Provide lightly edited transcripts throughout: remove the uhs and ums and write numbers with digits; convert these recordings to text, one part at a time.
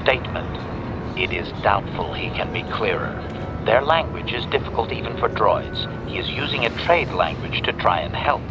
Statement. It is doubtful he can be clearer. Their language is difficult even for droids. He is using a trade language to try and help.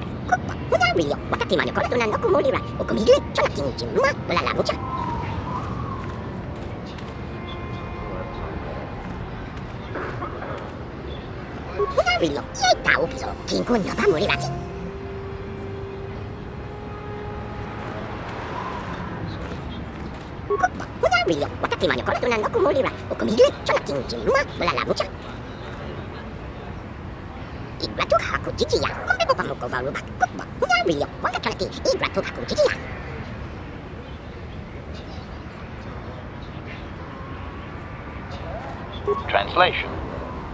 Translation.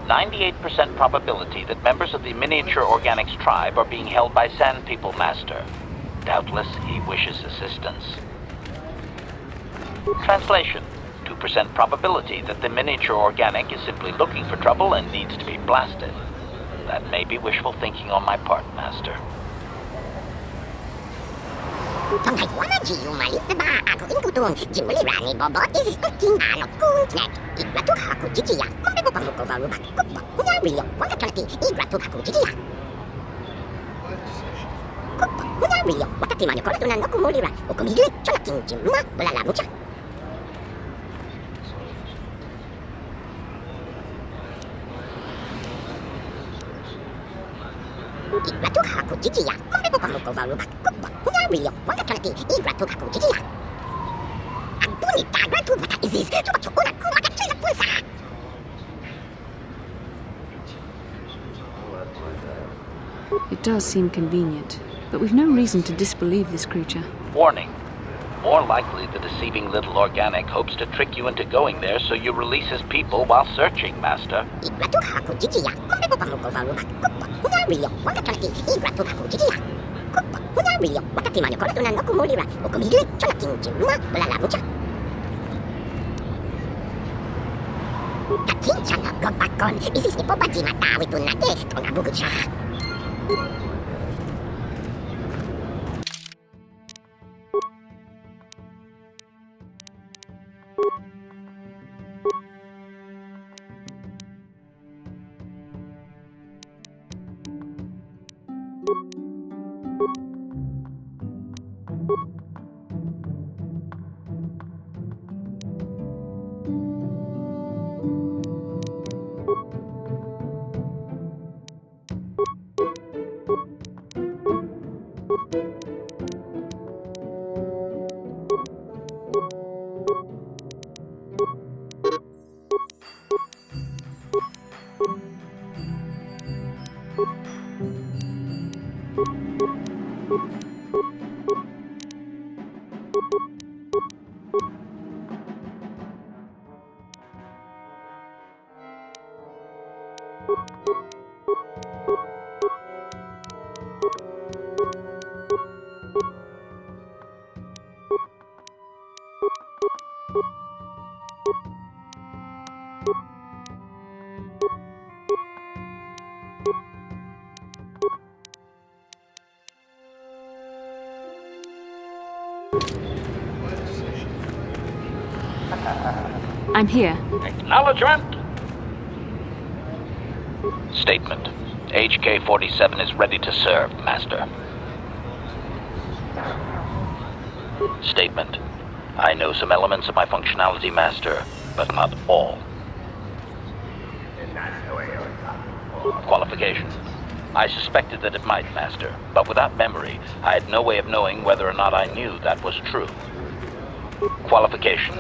98% probability that members of the miniature organics tribe are being held by Sand People, Master. Doubtless, he wishes assistance. Translation. 2% probability that the miniature organic is simply looking for trouble and needs to be blasted. That may be wishful thinking on my part, Master. It does seem convenient, but we've no reason to disbelieve this creature. Warning. More likely, the deceiving little organic hopes to trick you into going there so you release his people while searching, Master. I'm here. Acknowledgement. Statement. HK-47 is ready to serve, Master. Statement. I know some elements of my functionality, Master, but not all. Qualification. I suspected that it might, Master, but without memory, I had no way of knowing whether or not I knew that was true. Qualification.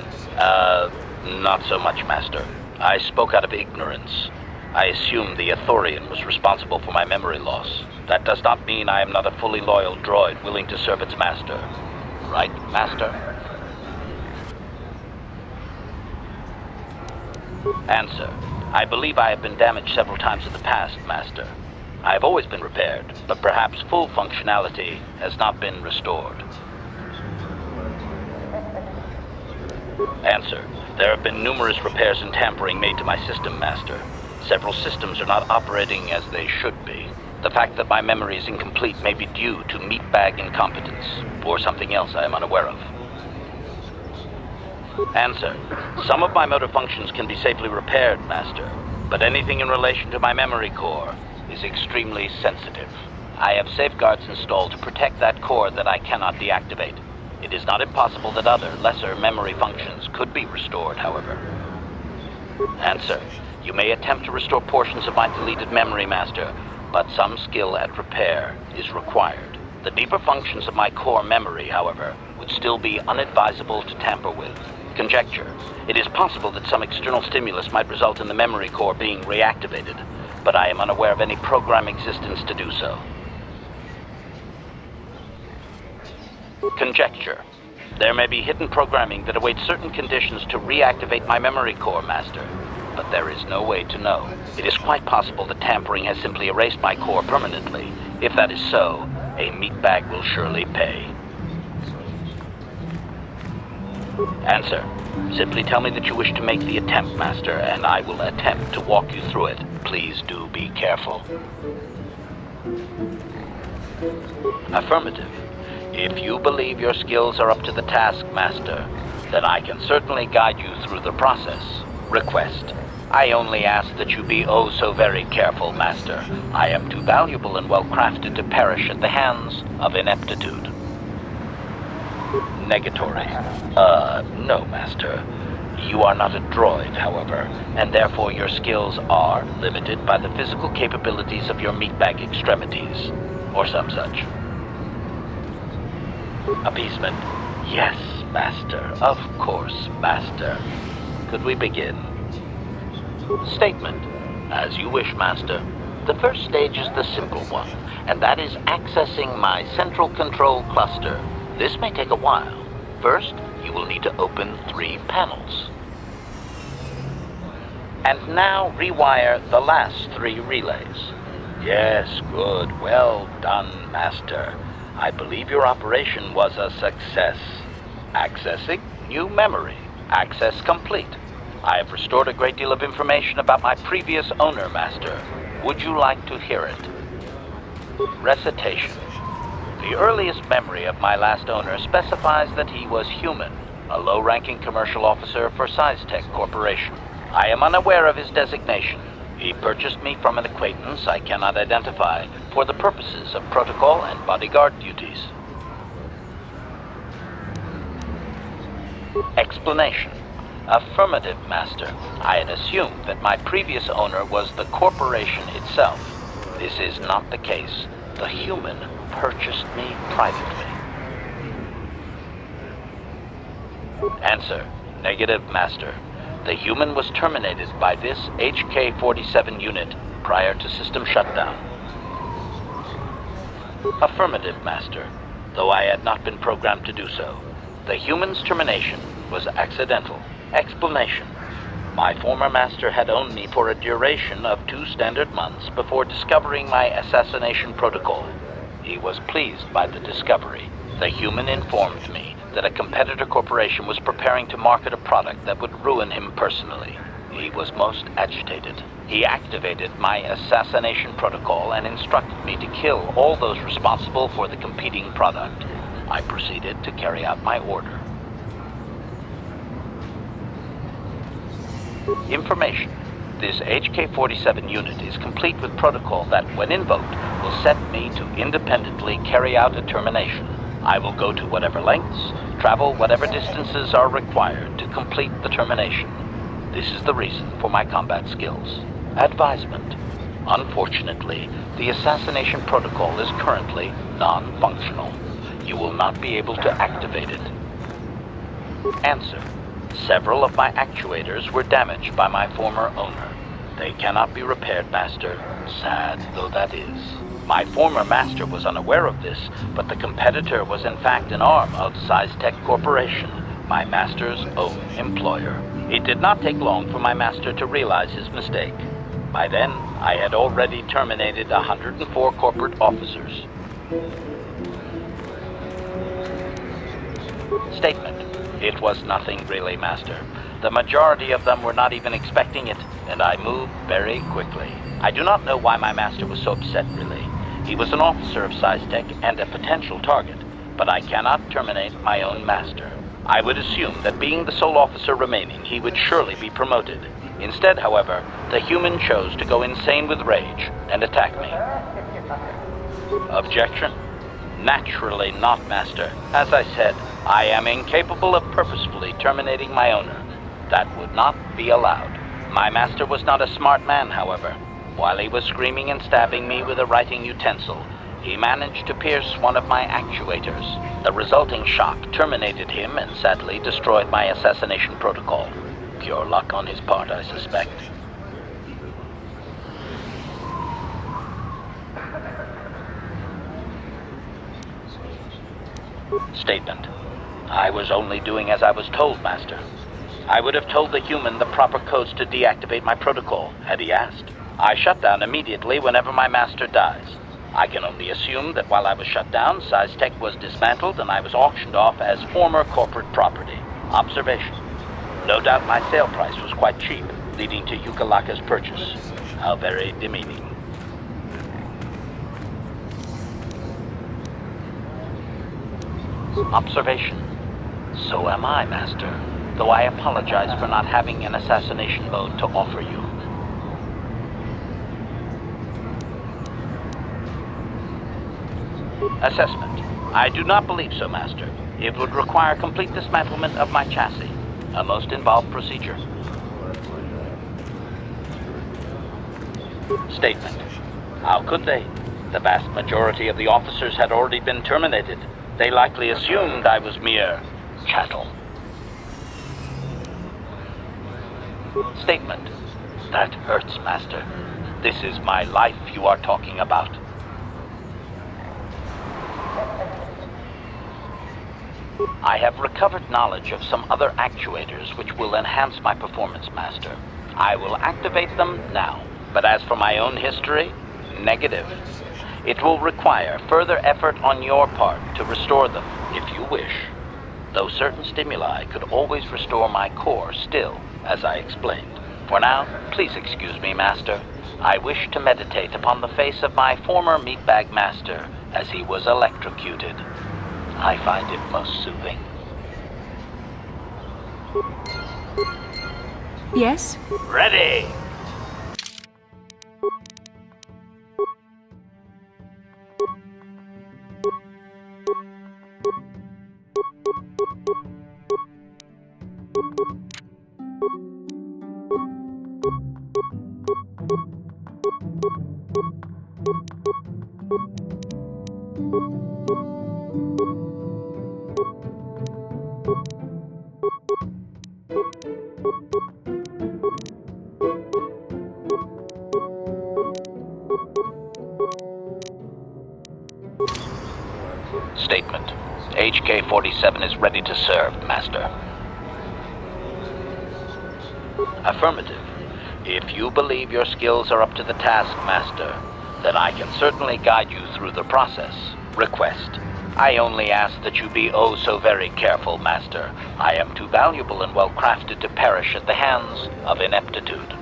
Not so much, Master. I spoke out of ignorance. I assumed the Ithorian was responsible for my memory loss. That does not mean I am not a fully loyal droid willing to serve its master. Right, Master? Answer. I believe I have been damaged several times in the past, Master. I have always been repaired, but perhaps full functionality has not been restored. Answer. There have been numerous repairs and tampering made to my system, Master. Several systems are not operating as they should be. The fact that my memory is incomplete may be due to meatbag incompetence, or something else I am unaware of. Answer. Some of my motor functions can be safely repaired, Master, but anything in relation to my memory core is extremely sensitive. I have safeguards installed to protect that core that I cannot deactivate. It is not impossible that other, lesser memory functions could be restored, however. Answer. You may attempt to restore portions of my deleted memory, Master, but some skill at repair is required. The deeper functions of my core memory, however, would still be unadvisable to tamper with. Conjecture. It is possible that some external stimulus might result in the memory core being reactivated, but I am unaware of any program existence to do so. Conjecture. There may be hidden programming that awaits certain conditions to reactivate my memory core, Master, but there is no way to know. It is quite possible that tampering has simply erased my core permanently. If that is so, a meatbag will surely pay. Answer. Simply tell me that you wish to make the attempt, Master, and I will attempt to walk you through it. Please do be careful. Affirmative. If you believe your skills are up to the task, Master, then I can certainly guide you through the process. Request. I only ask that you be oh so very careful, Master. I am too valuable and well-crafted to perish at the hands of ineptitude. Negatory. No, Master. You are not a droid, however, and therefore your skills are limited by the physical capabilities of your meatbag extremities, or some such. Appeasement. Yes, Master. Of course, Master. Could we begin? Statement. As you wish, Master. The first stage is the simple one, and that is accessing my central control cluster. This may take a while. First, you will need to open 3 panels. And now rewire the last 3 relays. Yes, good. Well done, Master. I believe your operation was a success. Accessing new memory. Access complete. I have restored a great deal of information about my previous owner, Master. Would you like to hear it? Recitation. The earliest memory of my last owner specifies that he was human, a low-ranking commercial officer for SciTech Corporation. I am unaware of his designation. He purchased me from an acquaintance I cannot identify for the purposes of protocol and bodyguard duties. Explanation. Affirmative, Master. I had assumed that my previous owner was the corporation itself. This is not the case. The human purchased me privately. Answer. Negative, Master. The human was terminated by this HK-47 unit prior to system shutdown. Affirmative, Master. Though I had not been programmed to do so. The human's termination was accidental. Explanation. My former master had owned me for a duration of 2 standard months before discovering my assassination protocol. He was pleased by the discovery. The human informed me that a competitor corporation was preparing to market a product that would ruin him personally. He was most agitated. He activated my assassination protocol and instructed me to kill all those responsible for the competing product. I proceeded to carry out my order. Information. This HK-47 unit is complete with protocol that, when invoked, will set me to independently carry out a termination. I will go to whatever lengths, travel whatever distances are required to complete the termination. This is the reason for my combat skills. Advisement. Unfortunately, the assassination protocol is currently non-functional. You will not be able to activate it. Answer. Several of my actuators were damaged by my former owner. They cannot be repaired, Master. Sad though that is. My former master was unaware of this, but the competitor was in fact an arm of SciTech Corporation, my master's own employer. It did not take long for my master to realize his mistake. By then, I had already terminated 104 corporate officers. Statement. It was nothing really, Master. The majority of them were not even expecting it, and I moved very quickly. I do not know why my master was so upset, really. He was an officer of SciTech and a potential target, but I cannot terminate my own master. I would assume that being the sole officer remaining, he would surely be promoted. Instead, however, the human chose to go insane with rage and attack me. Objection? Naturally not, Master. As I said, I am incapable of purposefully terminating my owner. That would not be allowed. My master was not a smart man, however. While he was screaming and stabbing me with a writing utensil, he managed to pierce one of my actuators. The resulting shock terminated him and sadly destroyed my assassination protocol. Pure luck on his part, I suspect. Statement. I was only doing as I was told, Master. I would have told the human the proper codes to deactivate my protocol, had he asked. I shut down immediately whenever my master dies. I can only assume that while I was shut down, SciTech was dismantled and I was auctioned off as former corporate property. Observation. No doubt my sale price was quite cheap, leading to Yukalaka's purchase. How very demeaning. Observation. So am I, Master, though I apologize for not having an assassination mode to offer you. Assessment. I do not believe so, Master. It would require complete dismantlement of my chassis, a most involved procedure. Statement. How could they? The vast majority of the officers had already been terminated. They likely assumed I was mere chattel. Statement. That hurts, Master. This is my life you are talking about. I have recovered knowledge of some other actuators which will enhance my performance, Master. I will activate them now. But as for my own history, negative. It will require further effort on your part to restore them, if you wish. Though certain stimuli could always restore my core still, as I explained. For now, please excuse me, Master. I wish to meditate upon the face of my former meatbag master as he was electrocuted. I find it most soothing. Yes? Ready! Statement. HK-47 is ready to serve, Master. Affirmative. If you believe your skills are up to the task, Master, then I can certainly guide you through the process. Request. I only ask that you be oh so very careful, Master. I am too valuable and well-crafted to perish at the hands of ineptitude.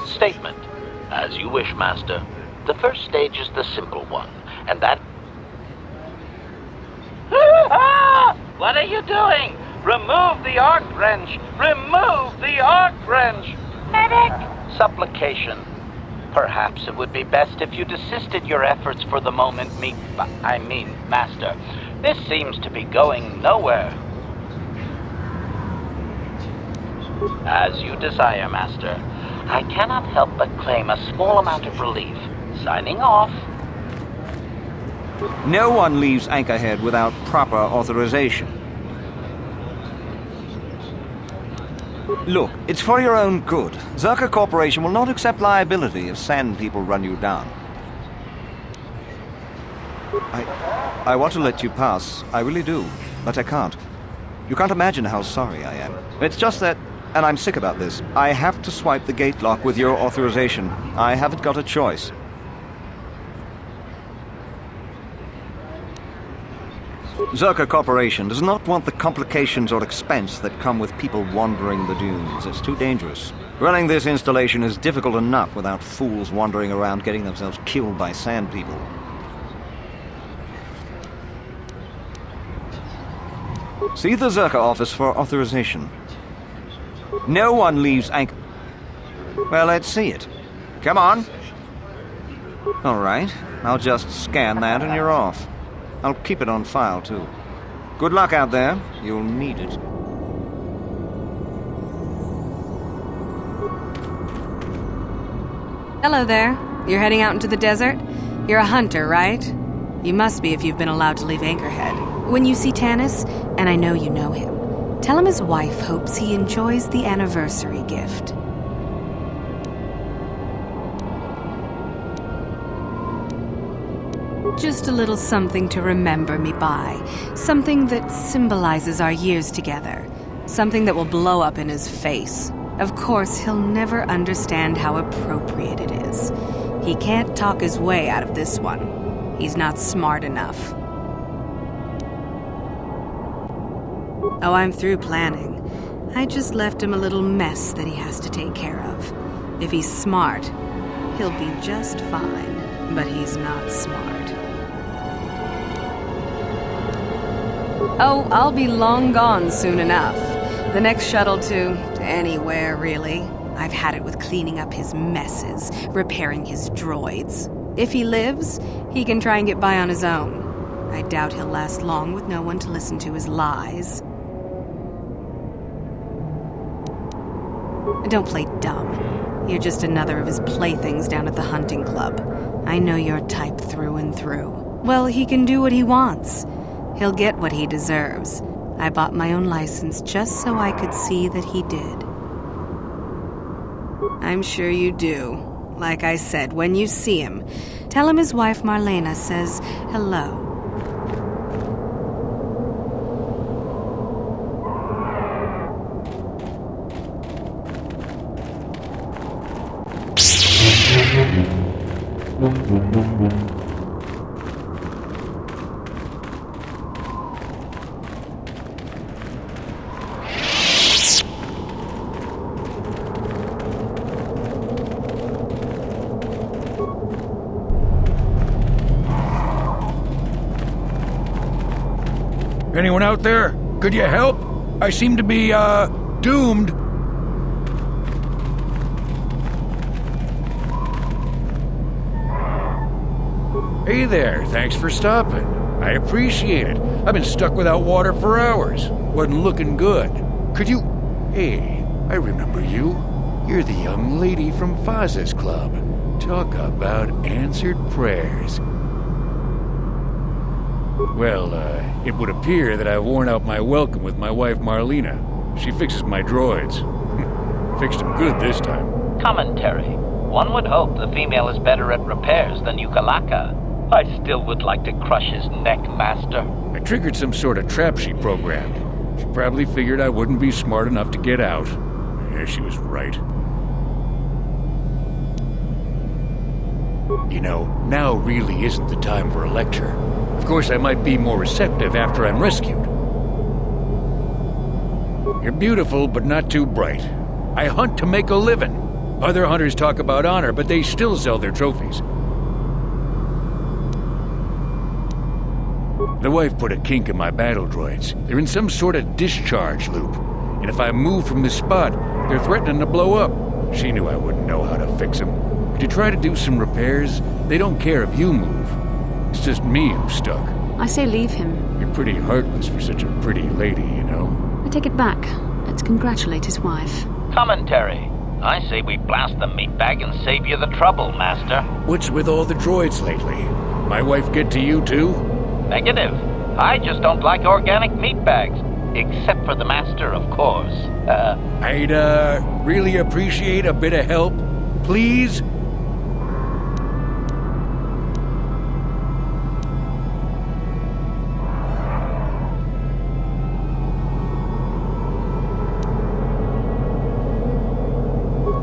Statement. As you wish, Master. The first stage is the simple one, and that... What are you doing? Remove the arc wrench! Remove the arc wrench! Medic! Supplication. Perhaps it would be best if you desisted your efforts for the moment, Master. This seems to be going nowhere. As you desire, Master. I cannot help but claim a small amount of relief. Signing off. No one leaves Anchorhead without proper authorization. Look, it's for your own good. Zerka Corporation will not accept liability if Sand people run you down. I want to let you pass. I really do. But I can't. You can't imagine how sorry I am. It's just that, and I'm sick about this, I have to swipe the gate lock with your authorization. I haven't got a choice. Zerka Corporation does not want the complications or expense that come with people wandering the dunes. It's too dangerous. Running this installation is difficult enough without fools wandering around getting themselves killed by sand people. See the Zerka office for authorization. No one leaves anchor. Well, let's see it. Come on. All right, I'll just scan that and you're off. I'll keep it on file, too. Good luck out there. You'll need it. Hello there. You're heading out into the desert? You're a hunter, right? You must be if you've been allowed to leave Anchorhead. When you see Tanis, and I know you know him, tell him his wife hopes he enjoys the anniversary gift. Just a little something to remember me by. Something that symbolizes our years together. Something that will blow up in his face. Of course, he'll never understand how appropriate it is. He can't talk his way out of this one. He's not smart enough. Oh, I'm through planning. I just left him a little mess that he has to take care of. If he's smart, he'll be just fine. But he's not smart. Oh, I'll be long gone soon enough. The next shuttle to anywhere, really. I've had it with cleaning up his messes, repairing his droids. If he lives, he can try and get by on his own. I doubt he'll last long with no one to listen to his lies. Don't play dumb. You're just another of his playthings down at the hunting club. I know your type through and through. Well, he can do what he wants. He'll get what he deserves. I bought my own license just so I could see that he did. I'm sure you do. Like I said, when you see him, tell him his wife Marlena says hello. Anyone out there? Could you help? I seem to be, doomed. Hey there, thanks for stopping. I appreciate it. I've been stuck without water for hours. Wasn't looking good. Could you... Hey, I remember you. You're the young lady from Faz's club. Talk about answered prayers. Well, it would appear that I've worn out my welcome with my wife Marlena. She fixes my droids. Fixed them good this time. Commentary. One would hope the female is better at repairs than Yukalaka. I still would like to crush his neck, Master. I triggered some sort of trap she programmed. She probably figured I wouldn't be smart enough to get out. Yeah, she was right. You know, now really isn't the time for a lecture. Of course, I might be more receptive after I'm rescued. You're beautiful, but not too bright. I hunt to make a living. Other hunters talk about honor, but they still sell their trophies. The wife put a kink in my battle droids. They're in some sort of discharge loop. And if I move from this spot, they're threatening to blow up. She knew I wouldn't know how to fix them. Could you try to do some repairs? They don't care if you move. It's just me who's stuck. I say leave him. You're pretty heartless for such a pretty lady, you know? I take it back. Let's congratulate his wife. Commentary. I say we blast the meatbag and save you the trouble, Master. What's with all the droids lately? My wife get to you too? Negative. I just don't like organic meatbags. Except for the Master, of course. I'd, really appreciate a bit of help. Please?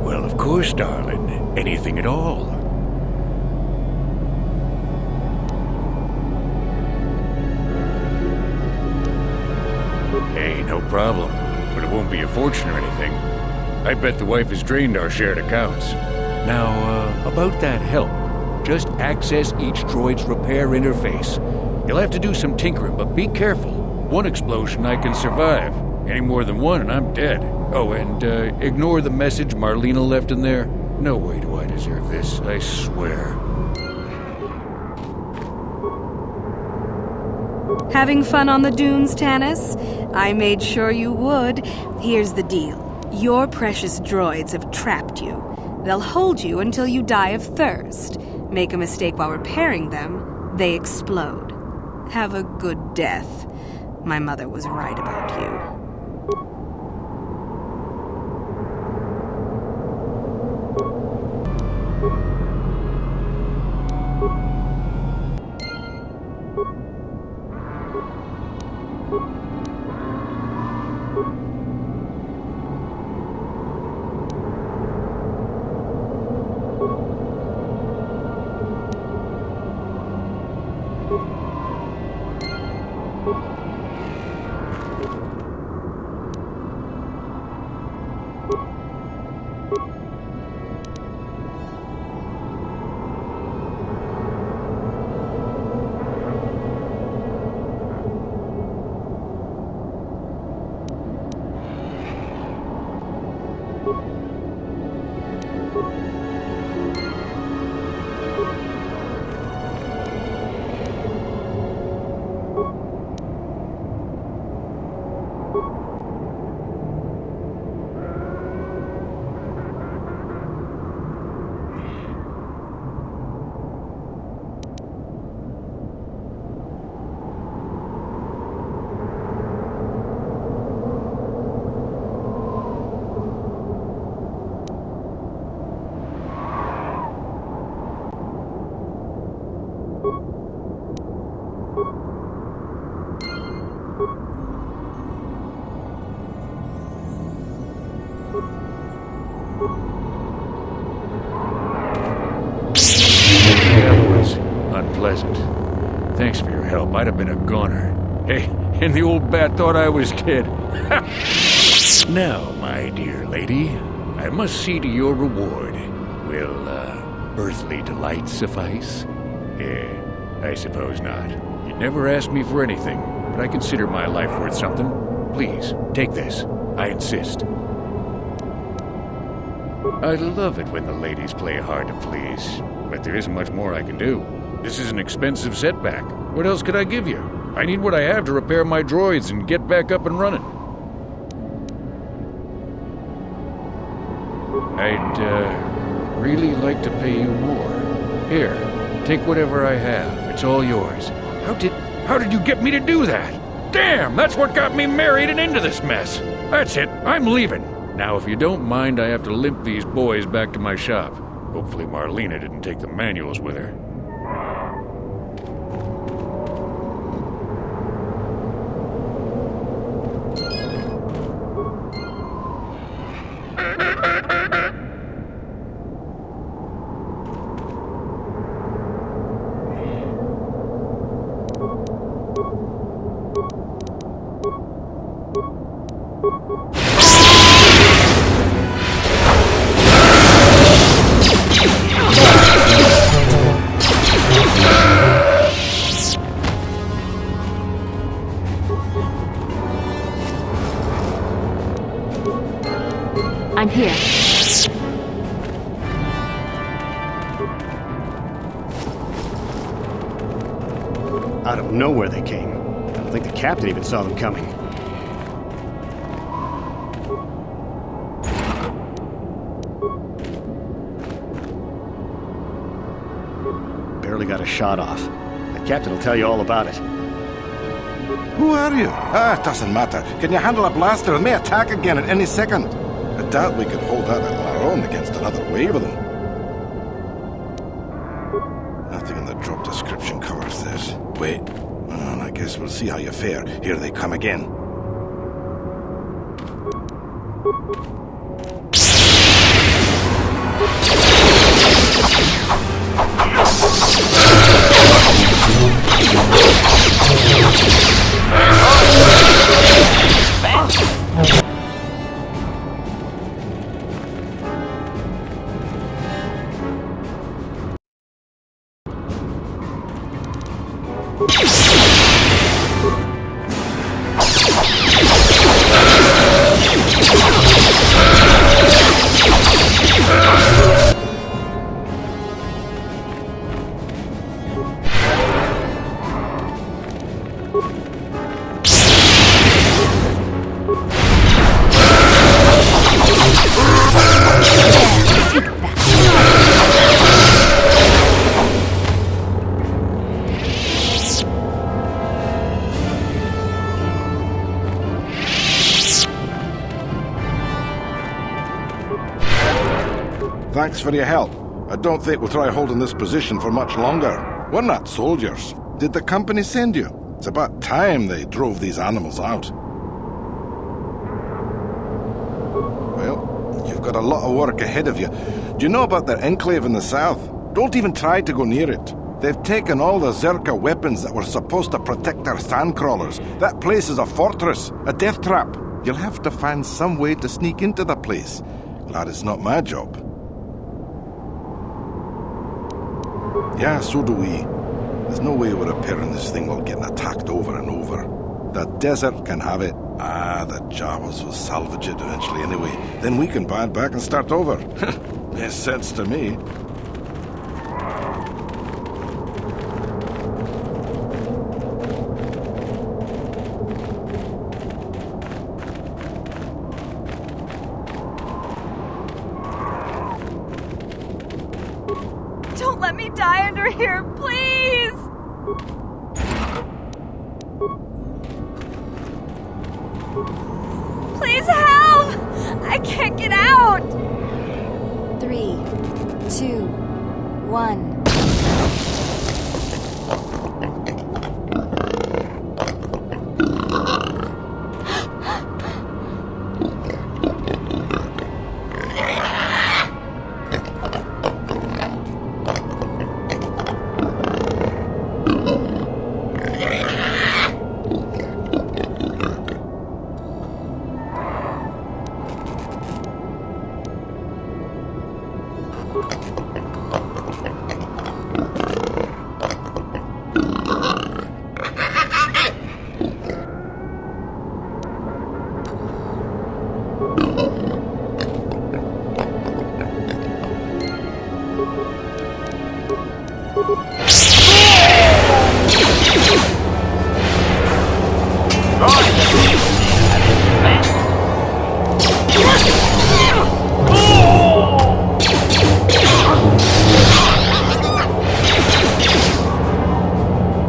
Well, of course, darling. Anything at all. Hey, no problem. But it won't be a fortune or anything. I bet the wife has drained our shared accounts. Now, about that help. Just access each droid's repair interface. You'll have to do some tinkering, but be careful. One explosion I can survive. Any more than one and I'm dead. Oh, and ignore the message Marlena left in there. No way do I deserve this, I swear. Having fun on the dunes, Tanis? I made sure you would. Here's the deal. Your precious droids have trapped you. They'll hold you until you die of thirst. Make a mistake while repairing them, they explode. Have a good death. My mother was right about you. Unpleasant. Thanks for your help. I'd have been a goner. Hey, and the old bat thought I was dead. Now, my dear lady, I must see to your reward. Will, earthly delight suffice? I suppose not. You'd never asked me for anything, but I consider my life worth something. Please, take this. I insist. I love it when the ladies play hard to please, but there isn't much more I can do. This is an expensive setback. What else could I give you? I need what I have to repair my droids and get back up and running. I'd, really like to pay you more. Here, take whatever I have. It's all yours. How did you get me to do that? Damn, that's what got me married and into this mess. That's it, I'm leaving. Now, if you don't mind, I have to limp these boys back to my shop. Hopefully Marlena didn't take the manuals with her. I'm here. Out of nowhere they came. I don't think the captain even saw them coming. Barely got a shot off. The captain will tell you all about it. Who are you? It doesn't matter. Can you handle a blaster? It may attack again at any second. I doubt we could hold out on our own against another wave of them. Nothing in the drop description covers this. Wait. Well, I guess we'll see how you fare. Here they come again. Thanks for your help. I don't think we'll try holding this position for much longer. We're not soldiers. Did the company send you? It's about time they drove these animals out. Well, you've got a lot of work ahead of you. Do you know about their enclave in the south? Don't even try to go near it. They've taken all the Zerka weapons that were supposed to protect our sandcrawlers. That place is a fortress, a death trap. You'll have to find some way to sneak into the place. Glad it's not my job. Yeah, so do we. There's no way we're repairing this thing while getting attacked over and over. The desert can have it. Ah, the Jawas will salvage it eventually anyway. Then we can buy it back and start over. Makes sense to me. Don't let me die under here, please! Please help! I can't get out! 3, 2, 1.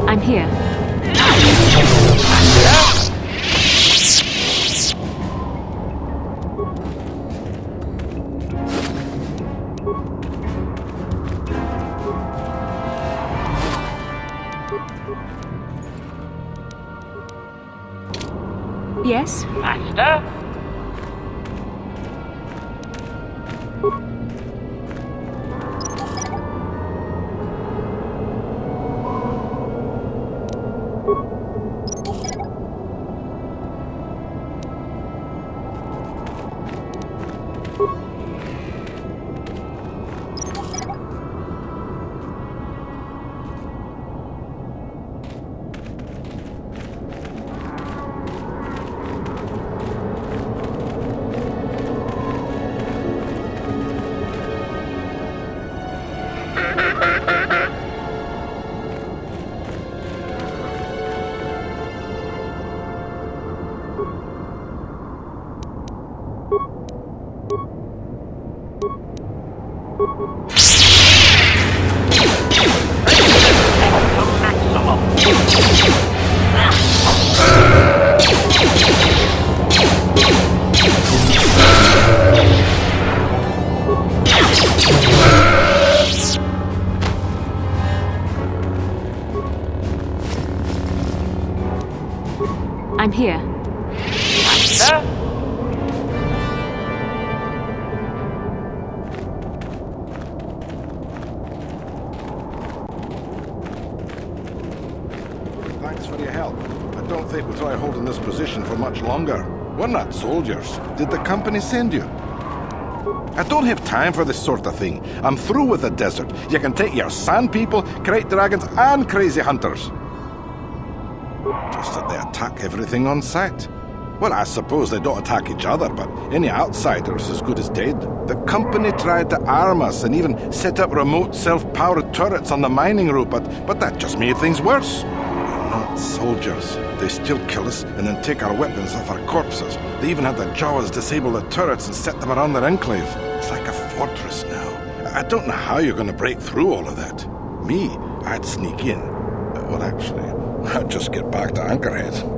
I'm here. Yes? Master? I'm here. Master? Thanks for your help. I don't think we'll try holding this position for much longer. We're not soldiers. Did the company send you? I don't have time for this sort of thing. I'm through with the desert. You can take your sand people, crate dragons, and crazy hunters. Just that they attack everything on sight. Well, I suppose they don't attack each other, but any outsider's as good as dead. The company tried to arm us and even set up remote self-powered turrets on the mining route, but that just made things worse. We're not soldiers. They still kill us and then take our weapons off our corpses. They even had the Jawas disable the turrets and set them around their enclave. It's like a fortress now. I don't know how you're going to break through all of that. Me, I'd sneak in. Well, actually, I'd just get back to Anchorhead.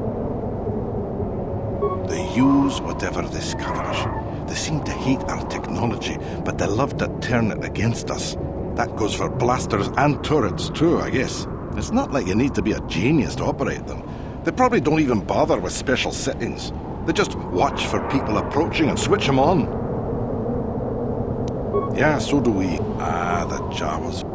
They use whatever they scavenge. They seem to hate our technology, but they love to turn it against us. That goes for blasters and turrets too, I guess. It's not like you need to be a genius to operate them. They probably don't even bother with special settings. They just watch for people approaching and switch them on. Yeah, so do we. Ah, the Jawas.